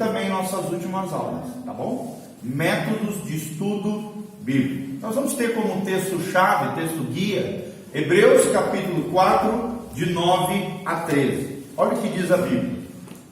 também nossas últimas aulas, tá bom? Métodos de estudo bíblico. Nós vamos ter como texto-chave, texto guia, Hebreus capítulo 4, de 9 a 13. Olha o que diz a Bíblia.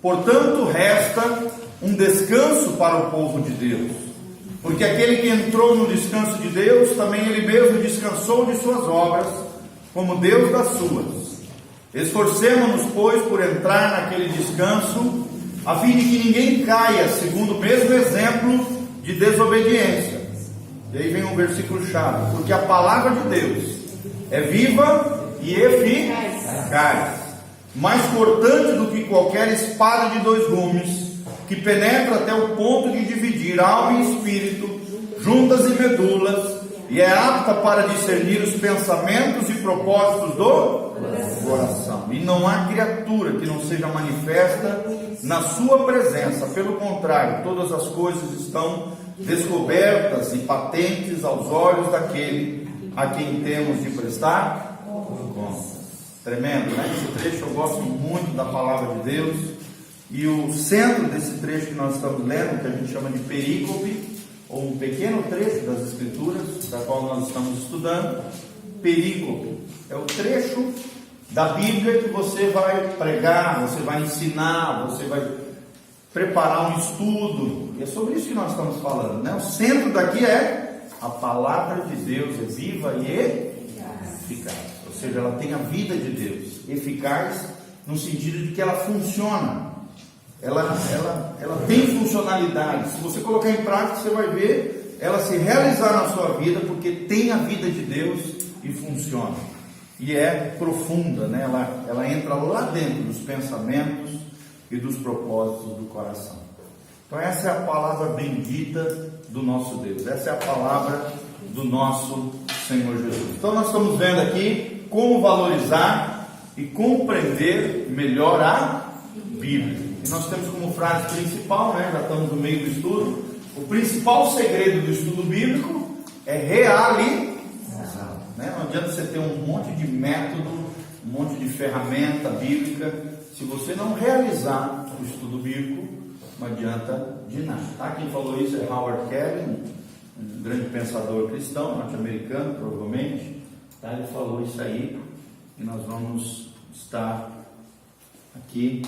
Portanto, resta um descanso para o povo de Deus, porque aquele que entrou no descanso de Deus, também ele mesmo descansou de suas obras, como Deus das suas. Esforcemo-nos, pois, por entrar naquele descanso, a fim de que ninguém caia segundo o mesmo exemplo de desobediência. E aí vem um versículo chave: porque a palavra de Deus é viva e eficaz, mais cortante do que qualquer espada de dois gumes, que penetra até o ponto de dividir alma e espírito, juntas e medulas, e é apta para discernir os pensamentos e propósitos do coração. E não há criatura que não seja manifesta na sua presença. Pelo contrário, todas as coisas estão descobertas e patentes aos olhos daquele a quem temos de prestar conta. Tremendo, né? Esse trecho eu gosto muito da palavra de Deus. E o centro desse trecho que nós estamos lendo, que a gente chama de perícope, ou um pequeno trecho das Escrituras, da qual nós estamos estudando. Perícope é o trecho da Bíblia que você vai pregar, você vai ensinar, você vai preparar um estudo. E é sobre isso que nós estamos falando, né? O centro daqui é a palavra de Deus, é viva e eficaz. Ou seja, ela tem a vida de Deus, eficaz no sentido de que ela funciona. Ela tem funcionalidade. Se você colocar em prática, você vai ver ela se realizar na sua vida, porque tem a vida de Deus e funciona. E é profunda, né? Ela entra lá dentro dos pensamentos e dos propósitos do coração. Então essa é a palavra bendita do nosso Deus. Essa é a palavra do nosso Senhor Jesus. Então nós estamos vendo aqui como valorizar e compreender melhor a Bíblia. E nós temos como frase principal, né? Já estamos no meio do estudo. O principal segredo do estudo bíblico é realizar. Né? Não adianta você ter um monte de método, um monte de ferramenta bíblica. Se você não realizar o estudo bíblico, não adianta de nada. Tá? Quem falou isso é Howard Kelly, um grande pensador cristão, norte-americano, provavelmente. Tá? Ele falou isso aí e nós vamos estar aqui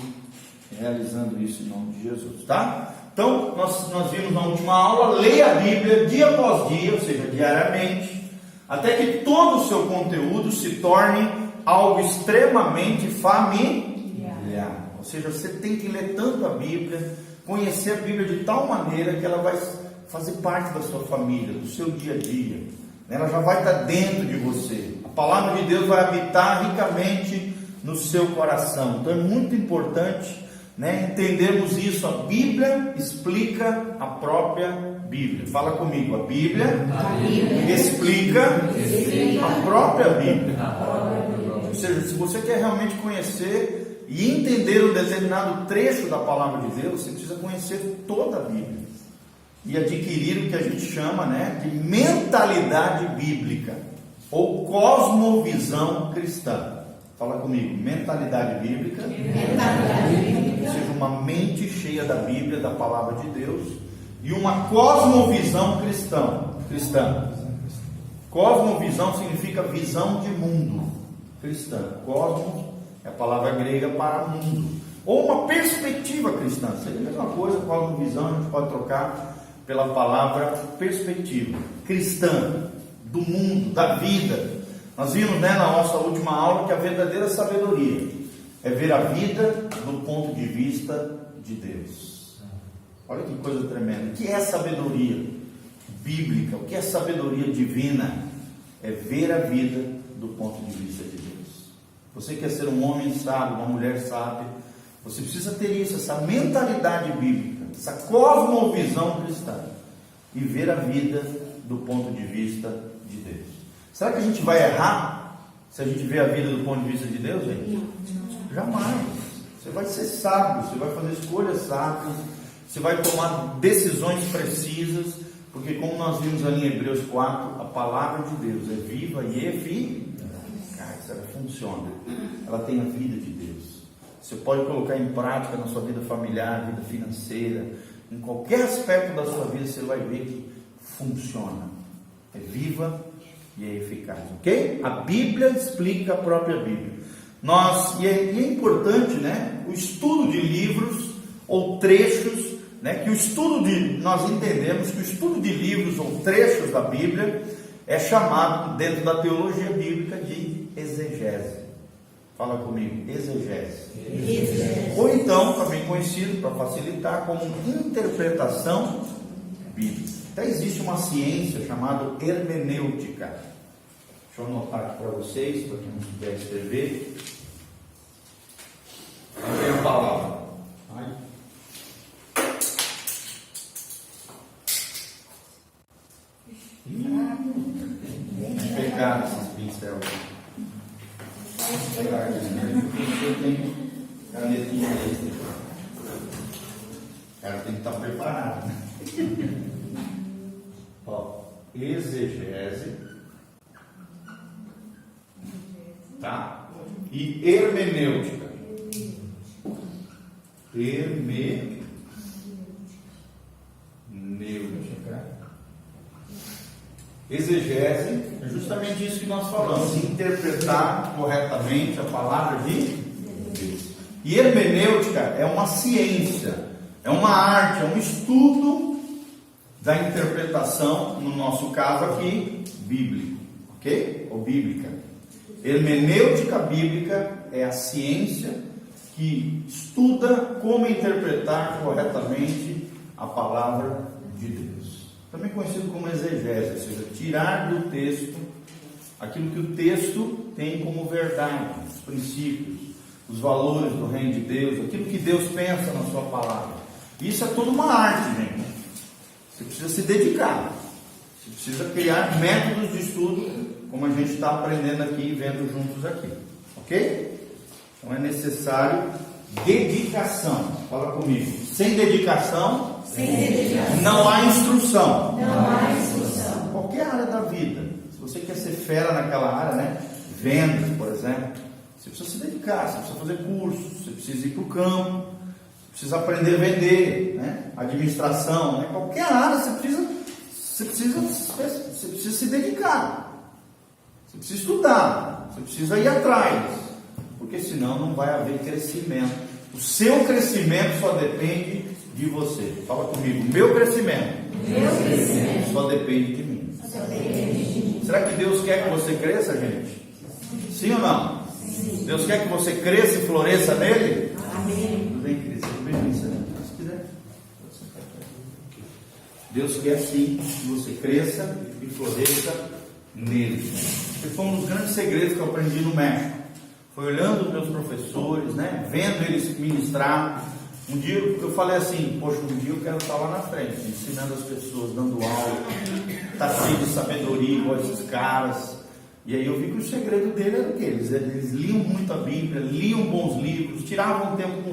realizando isso em nome de Jesus, tá? Então, nós vimos na última aula, leia a Bíblia dia após dia, ou seja, diariamente, até que todo o seu conteúdo se torne algo extremamente familiar. Ou seja, você tem que ler tanto a Bíblia, conhecer a Bíblia de tal maneira que ela vai fazer parte da sua família, do seu dia a dia. Ela já vai estar dentro de você. A palavra de Deus vai habitar ricamente no seu coração. Então é muito importante, né, entendermos isso. A Bíblia explica a própria Bíblia. Fala comigo, a Bíblia explica a própria Bíblia. Ou seja, se você quer realmente conhecer e entender um determinado trecho da palavra de Deus, você precisa conhecer toda a Bíblia e adquirir o que a gente chama, né, de mentalidade bíblica ou cosmovisão cristã. Fala comigo, mentalidade bíblica. Ou seja, uma mente cheia da Bíblia, da palavra de Deus, e uma cosmovisão cristã. Cosmovisão significa visão de mundo cristã. Cosmos é a palavra grega para mundo, ou uma perspectiva cristã. Seria a mesma coisa. Cosmovisão a gente pode trocar pela palavra perspectiva cristã, do mundo, da vida. Nós vimos, né, na nossa última aula, que a verdadeira sabedoria é ver a vida do ponto de vista de Deus. Olha que coisa tremenda. O que é sabedoria bíblica? O que é sabedoria divina? É ver a vida do ponto de vista de Deus. Você quer ser um homem sábio, uma mulher sábia, você precisa ter isso, essa mentalidade bíblica, essa cosmovisão cristã, e ver a vida do ponto de vista de Deus. Será que a gente vai errar se a gente vê a vida do ponto de vista de Deus, gente? Não. Jamais. Você vai ser sábio, você vai fazer escolhas sábias, você vai tomar decisões precisas, porque como nós vimos ali em Hebreus 4, a palavra de Deus é viva e eficaz, ela funciona, ela tem a vida de Deus. você pode colocar em prática na sua vida familiar, vida financeira, em qualquer aspecto da sua vida, você vai ver que funciona. É viva e é eficaz, ok? A Bíblia explica a própria Bíblia. E é importante, né, o estudo de livros ou trechos, né, nós entendemos que o estudo de livros ou trechos da Bíblia é chamado, dentro da teologia bíblica, de exegese. Fala comigo, exegese. Ou então, também conhecido, para facilitar, como interpretação bíblica. Até existe uma ciência chamada hermenêutica. Deixa eu anotar aqui para vocês, para quem não puder escrever. Aqui é a palavra. Vamos pegar esses pincéis aqui. Vamos pegar aqui, né? Porque tem canetinha extra. O cara tem que estar preparado, né? Ó, exegese, tá? E hermenêutica. Hermenêutica. Exegese é justamente isso que nós falamos, interpretar corretamente a palavra de Deus. E hermenêutica é uma ciência, é uma arte, é um estudo da interpretação, no nosso caso aqui, bíblico, ok? Ou bíblica. Hermenêutica bíblica é a ciência que estuda como interpretar corretamente a palavra de Deus. Também conhecido como exegese, ou seja, tirar do texto aquilo que o texto tem como verdade, os princípios, os valores do reino de Deus, aquilo que Deus pensa na sua palavra. Isso é toda uma arte, gente. Você precisa se dedicar, você precisa criar métodos de estudo, como a gente está aprendendo aqui e vendo juntos aqui, ok? Então é necessário dedicação. Fala comigo. Sem dedicação, não há instrução. Qualquer área da vida, se você quer ser fera naquela área, né? Vendas, por exemplo, você precisa se dedicar, você precisa fazer cursos, você precisa ir para o campo, você precisa aprender a vender, né? Administração, né? Qualquer área você precisa se dedicar, você precisa estudar, você precisa ir atrás, porque senão não vai haver crescimento. O seu crescimento só depende de você. Fala comigo, meu crescimento só depende de mim. Será que Deus quer que você cresça, gente? Sim ou não? Sim. Deus quer que você cresça e floresça nele? Amém. Tudo bem, querido? Se quiser. Deus quer sim que você cresça e floresça nele. Esse foi um dos grandes segredos que eu aprendi no México. Foi olhando os meus professores, né? Vendo eles ministrar. Um dia eu falei assim, poxa, um dia eu quero estar lá na frente, ensinando as pessoas, dando aula, estar cheio de sabedoria igual esses caras. E aí eu vi que o segredo dele era o quê? Eles liam muito a Bíblia, liam bons livros, tiravam tempo com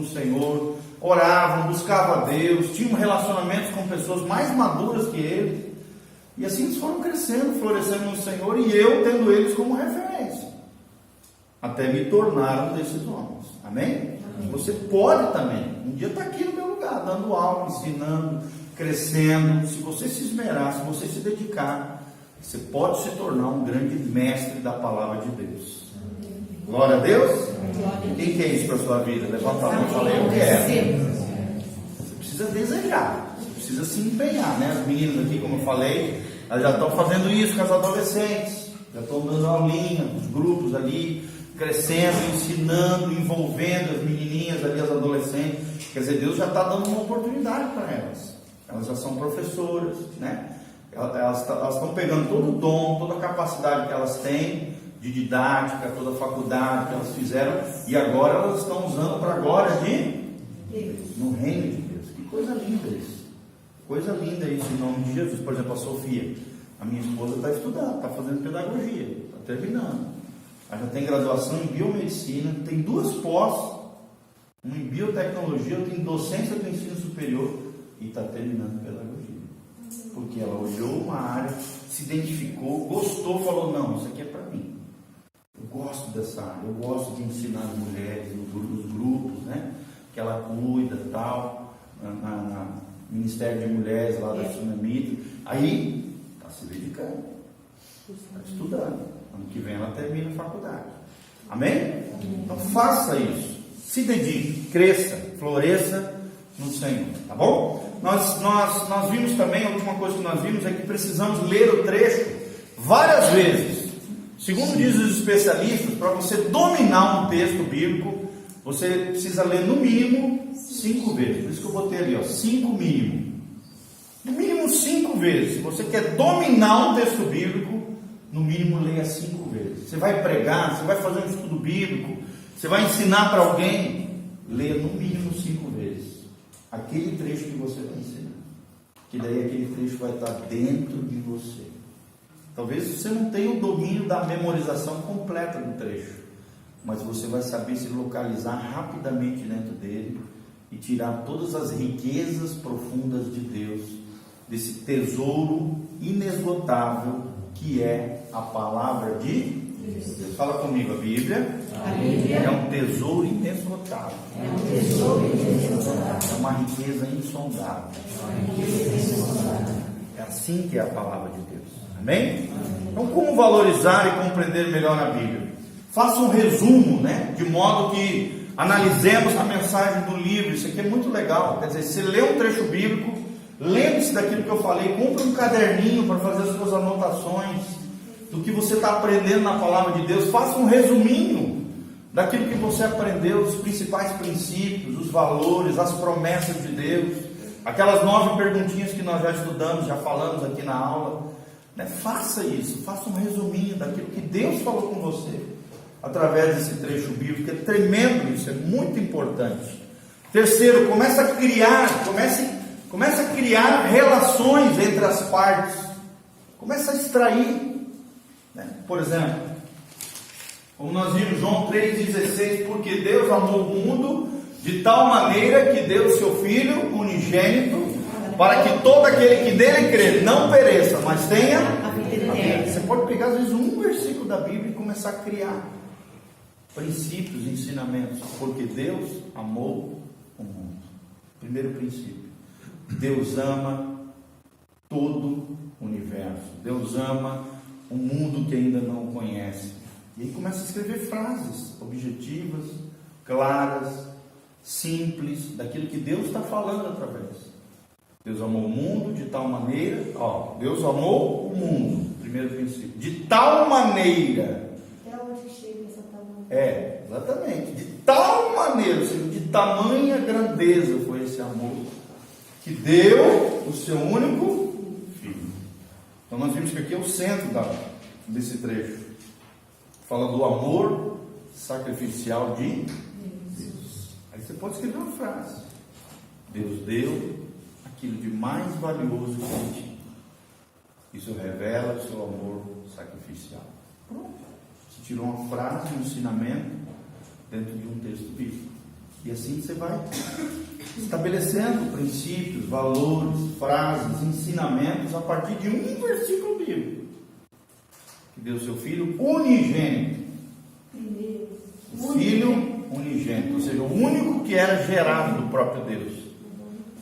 o Senhor, oravam, buscavam a Deus, tinham relacionamentos com pessoas mais maduras que eles. E assim eles foram crescendo, florescendo no Senhor, e eu tendo eles como referência, até me tornar um desses homens. Amém? Você pode também, um dia está aqui no meu lugar, dando aula, ensinando, crescendo. Se você se esmerar, se você se dedicar, você pode se tornar um grande mestre da palavra de Deus. Glória a Deus. Quem quer isso para a sua vida? Levanta a mão e fala, eu quero. Você precisa desejar, você precisa se empenhar, né? As meninas aqui, como eu falei, elas já estão fazendo isso com as adolescentes, já estão dando aulinha, os grupos ali, crescendo, ensinando, envolvendo as menininhas ali, as adolescentes. Quer dizer, Deus já está dando uma oportunidade para elas. Elas já são professoras, né? Elas estão pegando todo o dom, toda a capacidade que elas têm de didática, toda a faculdade que elas fizeram, e agora elas estão usando para a glória de Deus, no reino de Deus. Que coisa linda isso. Coisa linda isso em nome de Jesus. Por exemplo, a Sofia, a minha esposa, está estudando, está fazendo pedagogia, está terminando. Ela já tem graduação em biomedicina, tem 2 pós, uma em biotecnologia, outra em docência do ensino superior, e está terminando pedagogia. Porque ela olhou uma área, se identificou, gostou, falou, não, isso aqui é para mim. gosto dessa área, eu gosto de ensinar as mulheres nos grupos, né? Que ela cuida e tal, no Ministério de Mulheres lá da Tsunamita. Aí, está se dedicando, está estudando. Ano que vem ela termina a faculdade. Amém? Então faça isso. Se dedique, cresça, floresça no Senhor. Tá bom? Nós vimos também, a última coisa que nós vimos é que precisamos ler o trecho várias vezes. Segundo dizem os especialistas, para você dominar um texto bíblico, você precisa ler no mínimo 5 vezes. Por isso que eu botei ali, ó, 5 mínimo. No mínimo 5 vezes. Se você quer dominar um texto bíblico, no mínimo leia 5 vezes. Você vai pregar, você vai fazer um estudo bíblico, você vai ensinar para alguém, leia no mínimo 5 vezes aquele trecho que você vai ensinar. Que daí aquele trecho vai estar dentro de você. Talvez você não tenha o domínio da memorização completa do trecho, mas você vai saber se localizar rapidamente dentro dele e tirar todas as riquezas profundas de Deus, desse tesouro inesgotável que é a palavra de Deus. Fala comigo, a Bíblia é um tesouro inesgotável. É uma riqueza insondável. É assim que é a palavra de Deus. Amém? Então, como valorizar e compreender melhor a Bíblia? Faça um resumo, né? De modo que analisemos a mensagem do livro. Isso aqui é muito legal. Quer dizer, você lê um trecho bíblico, lembre-se daquilo que eu falei, compre um caderninho para fazer as suas anotações do que você está aprendendo na palavra de Deus. Faça um resuminho daquilo que você aprendeu, os principais princípios, os valores, as promessas de Deus, aquelas 9 perguntinhas que nós já estudamos, já falamos aqui na aula, né? Faça isso, faça um resuminho daquilo que Deus falou com você através desse trecho bíblico. É tremendo isso, é muito importante. Terceiro, comece a criar relações entre as partes. Comece a extrair, né? Por exemplo, como nós vimos João 3,16, porque Deus amou o mundo de tal maneira que deu o seu Filho unigênito, para que todo aquele que nele crê não pereça, mas tenha a vida. Você pode pegar às vezes um versículo da Bíblia e começar a criar princípios, ensinamentos. Porque Deus amou o mundo. Primeiro princípio: Deus ama todo o universo. Deus ama o mundo que ainda não conhece. E aí começa a escrever frases objetivas, claras, simples, daquilo que Deus está falando através. Deus amou o mundo de tal maneira, Deus amou o mundo, primeiro princípio, de tal maneira. Até onde chega essa tamanha? Exatamente, de tal maneira, ou seja, de tamanha grandeza foi esse amor, que deu o seu único Filho. Então nós vimos que aqui é o centro desse trecho. Fala do amor sacrificial de Deus. Aí você pode escrever uma frase: Deus deu aquilo de mais valioso que ele tinha. Isso revela o seu amor sacrificial. Pronto. Você tirou uma frase, um ensinamento dentro de um texto bíblico. E assim você vai estabelecendo princípios, valores, frases, ensinamentos a partir de um versículo bíblico. Que deu seu Filho unigênito. O Filho unigênito, ou seja, o único que era gerado do próprio Deus.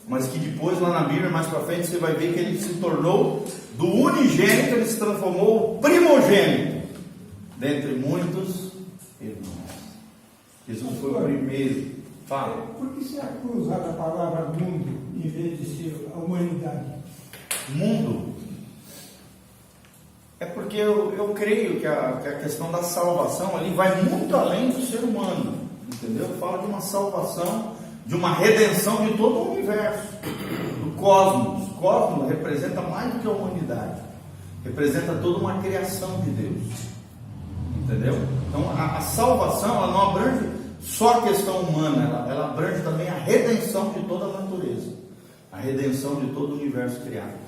Mas que depois, lá na Bíblia, mais para frente, você vai ver que ele se tornou, do unigênito, ele se transformou o primogênito dentre muitos irmãos. Jesus foi o primeiro. Fala. Por que será que foi usada a palavra mundo em vez de ser a humanidade? Mundo. É porque eu creio que a questão da salvação ali vai muito além do ser humano. Entendeu? Fala de uma salvação, de uma redenção de todo o universo, do cosmos. O cosmos representa mais do que a humanidade, representa toda uma criação de Deus. Entendeu? Então a salvação, ela não abrange só a questão humana, ela abrange também a redenção de toda a natureza, a redenção de todo o universo criado.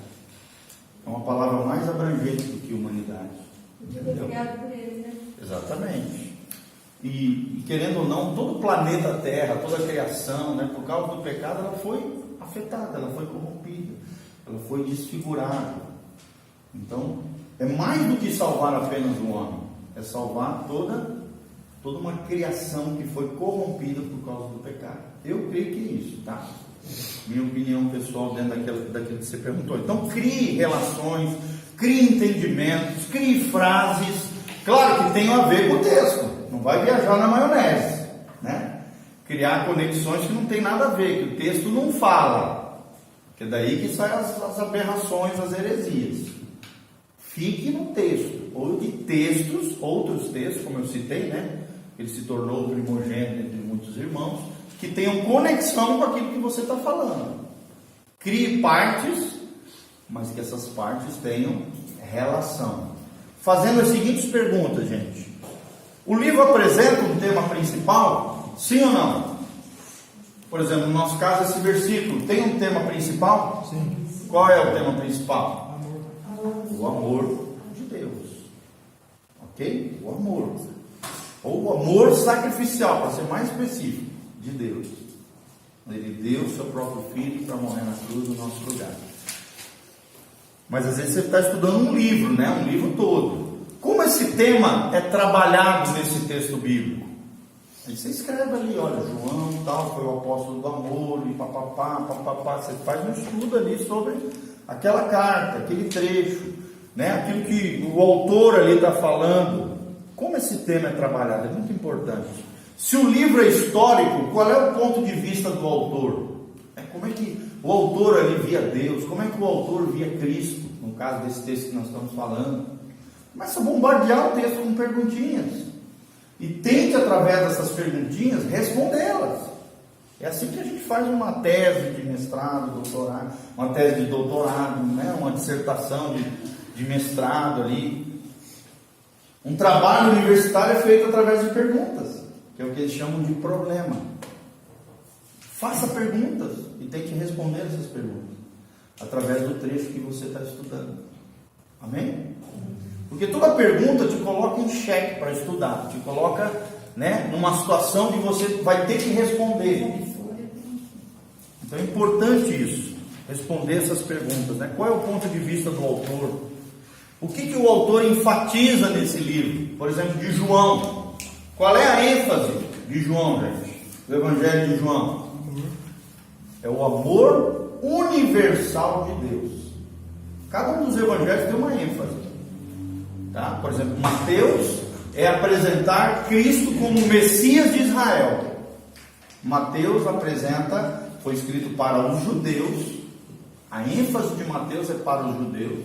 É uma palavra mais abrangente do que humanidade. Foi criado por ele, né? Exatamente. E querendo ou não, todo o planeta Terra, toda a criação, né, por causa do pecado, ela foi afetada, ela foi corrompida, ela foi desfigurada. Então, é mais do que salvar apenas o homem. é salvar toda uma criação que foi corrompida por causa do pecado. Eu creio que é isso, tá? Minha opinião pessoal dentro daquilo que você perguntou. Então crie relações, crie entendimentos, crie frases, claro que tem a ver com o texto, não vai viajar na maionese, né? Criar conexões que não tem nada a ver, que o texto não fala, que é daí que saem as aberrações, as heresias. Fique no texto, ou de textos, outros textos, como eu citei, né? Ele se tornou o primogênito entre muitos irmãos, que tenham conexão com aquilo que você está falando. Crie partes, mas que essas partes tenham relação. Fazendo as seguintes perguntas, gente. O livro apresenta um tema principal? Sim ou não? Por exemplo, no nosso caso, esse versículo tem um tema principal? Sim. Qual é o tema principal? Amor. O amor de Deus. Ok? O amor. Ou o amor sacrificial, para ser mais específico, de Deus. Ele deu o seu próprio filho para morrer na cruz no nosso lugar. Mas às vezes você está estudando um livro, né? Um livro todo. Como esse tema é trabalhado nesse texto bíblico? Aí você escreve ali, olha, João tal, foi o apóstolo do amor, e papapá. Você faz um estudo ali sobre aquela carta, aquele trecho, né? Aquilo que o autor ali está falando. Como esse tema é trabalhado? É muito importante. Se o livro é histórico, qual é o ponto de vista do autor? Como é que o autor ali via Deus? Como é que o autor via Cristo? No caso desse texto que nós estamos falando. Começa a bombardear o texto com perguntinhas. E tente, através dessas perguntinhas, respondê-las. É assim que a gente faz uma tese de mestrado, doutorado, uma tese de doutorado, né? Uma dissertação de mestrado ali. Um trabalho universitário é feito através de perguntas, que é o que eles chamam de problema. Faça perguntas e tente responder essas perguntas através do trecho que você está estudando. Amém? Porque toda pergunta te coloca em xeque para estudar, te coloca, né, numa situação que você vai ter que responder. Então é importante isso, responder essas perguntas, né? Qual é o ponto de vista do autor? O que o autor enfatiza nesse livro? Por exemplo, de João. Qual é a ênfase de João, gente? Do Evangelho de João? É o amor universal de Deus. Cada um dos evangelhos tem uma ênfase. Tá? Por exemplo, Mateus é apresentar Cristo como o Messias de Israel. Mateus apresenta, foi escrito para os judeus. A ênfase de Mateus é para os judeus.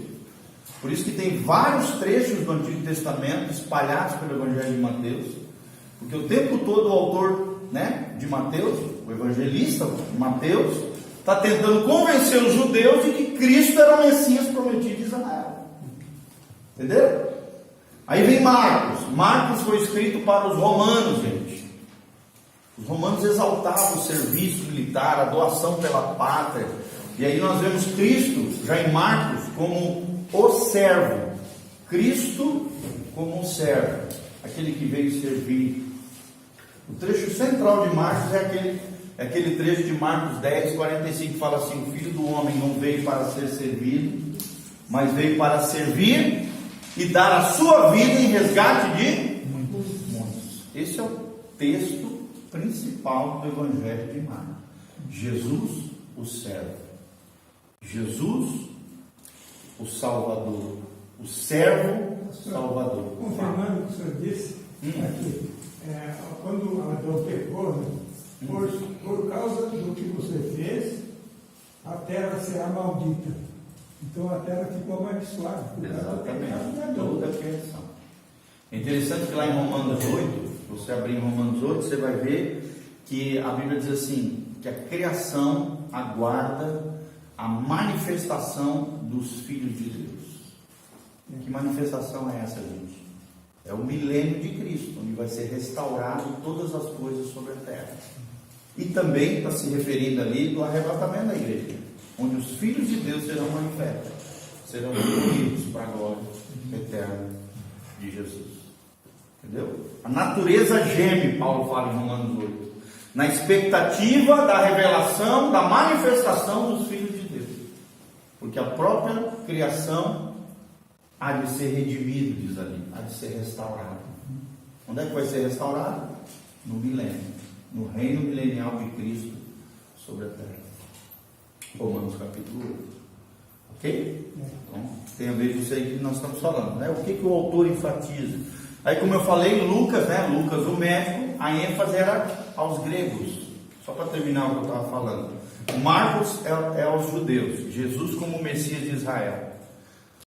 Por isso que tem vários trechos do Antigo Testamento espalhados pelo Evangelho de Mateus, porque o tempo todo o autor, né, de Mateus, o evangelista Mateus, está tentando convencer os judeus de que Cristo era o Messias prometido de Israel. Entendeu? Aí vem Marcos. Marcos foi escrito para os romanos, gente. Os romanos exaltavam o serviço militar, a doação pela pátria. E aí nós vemos Cristo, já em Marcos, como o servo. Cristo como um servo, aquele que veio servir. O trecho central de Marcos é aquele trecho de Marcos 10, 45, que fala assim: o Filho do Homem não veio para ser servido, mas veio para servir e dar a sua vida em resgate de muitos. Esse é o texto principal do Evangelho de Marcos. Jesus, o servo. Jesus, o Salvador. O servo Salvador. Confirmando o que o senhor disse, aqui, quando Adão pecou, né, por causa do que você fez, a terra será maldita. Então a terra ficou amaldiçoada. Exatamente, toda a criação. É interessante que lá em Romanos 8, você abrir em Romanos 8, você vai ver que a Bíblia diz assim, que a criação aguarda a manifestação dos filhos de Deus. Que manifestação é essa, gente? É o milênio de Cristo, onde vai ser restaurado todas as coisas sobre a terra. E também está se referindo ali do arrebatamento da igreja, onde os filhos de Deus serão manifestos, serão reunidos para a glória eterna de Jesus. Entendeu? A natureza geme, Paulo fala em Romanos 8, na expectativa da revelação, da manifestação dos filhos de Deus. Porque a própria criação há de ser redimido, diz ali, há de ser restaurado. Onde é que vai ser restaurado? No milênio, no reino milenial de Cristo sobre a terra. Romanos capítulo 8. Ok? Então, tem a ver com isso aí que nós estamos falando, né? O que o autor enfatiza? Aí, como eu falei, Lucas, né? Lucas, o médico, a ênfase era aos gregos. Só para terminar o que eu estava falando. Marcos é aos judeus, Jesus como Messias de Israel.